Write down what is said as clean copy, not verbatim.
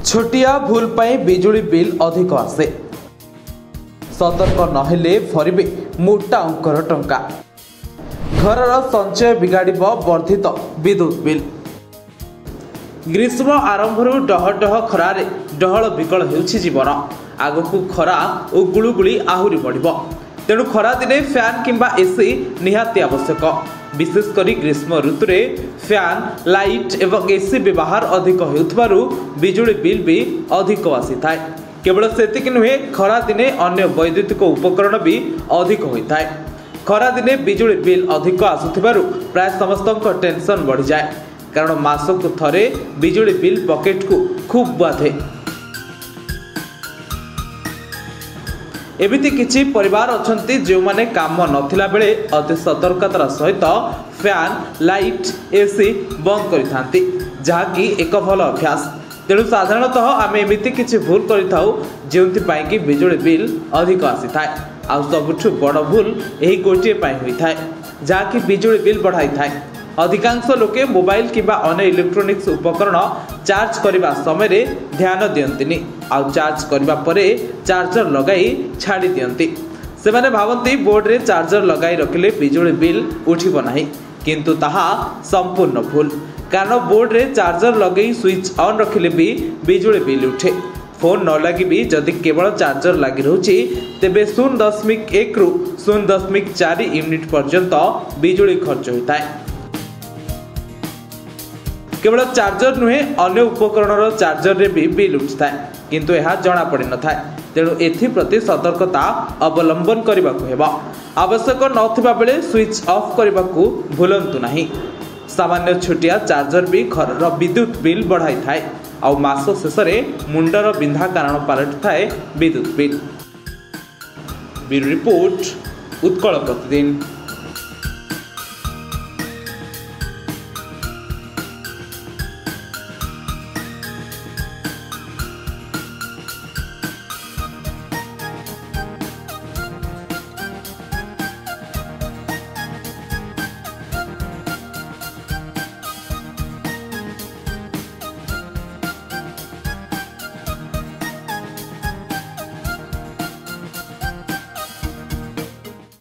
छोटिया भूल पाई बिजुली बिल अधिक आसे सतर्क नहेले फरिबे मोटा अंकर टंका घरर संचय बिगाड़ वर्धित विद्युत बिल। ग्रीष्म आरंभ डहडह खरारे डहल विकल होउछि जीवन आगकू खरा और गुळुगुळी आहुरी बढ़िबो तेणु खरा दिने फैन किंबा एसी निहाती आवश्यक विशेषकर ग्रीष्म ऋतु फैन लाइट एवं एसी व्यवहार अधिक होउथबारु बिजुली बिल भी अधिक आसी थाए। केवल सेतिक नुहे खरा दिने अन्य वैद्युतिक उपकरण भी अधिक होइथाए। खरा दिने बिजुली बिल अधिक आसुथिबारु प्राय समस्त टेंशन बढ़ी जाए कारण मासक थरे बिजुली बिल पॉकेट को खूब बाधे। एमिति किछि परिवार अछंती जो माने काम नथिला बेले अति सतर्कतार सहित फैन लाइट एसी बंद करिथांती जहाँकि एक भल अभ्यास। तेणु साधारणतः आम एमिति किछि भूल करिथाउ जेउथि पाई कि बिजुली बिल अधिक आसी थाए आ सबुठु बड़ भूल एही गोटिए पाई होई थाए जहाँकि बिजुली बिल बढ़ाई थाए। अधिकांश लोके मोबाइल किंबा अन्य इलेक्ट्रोनिक्स उपकरण चार्ज करने समय ध्यान दियंतिनी आ चार्ज करने परे चार्जर लगाई छाड़ी दियंती। से माने भावंती बोर्ड रे चार्जर लगाई रखिले बिजुली बिल उठिबो नाही किंतु ताहा संपूर्ण भूल कारण बोर्ड रे चार्जर लगई स्विच ऑन रखिले भी बिजुली बिल उठे। फोन न लगी भी जदि केवल चार्जर लगी रहुछि तेबे 0.1 रु 0.4 यूनिट पर्यंत बिजुली खर्च होता है। केवल चार्जर नुहे अन्य उपकरण चार्जर रे भी बिल उठता है किंतु यह जना पड़ न था। तेणु एप्रति सतर्कता अवलंबन करने को हेबा। आवश्यक नथिबा बेले स्विच ऑफ करने को भूलंतु नहीं। सामान्य छोटिया चार्जर भी घर विद्युत बिल बढ़ाई थाए आ मास शेष मुंडर बिंधा कारण पलटि थाए विद्युत बिल। ब्यूरो रिपोर्ट उत्कल प्रतिदिन।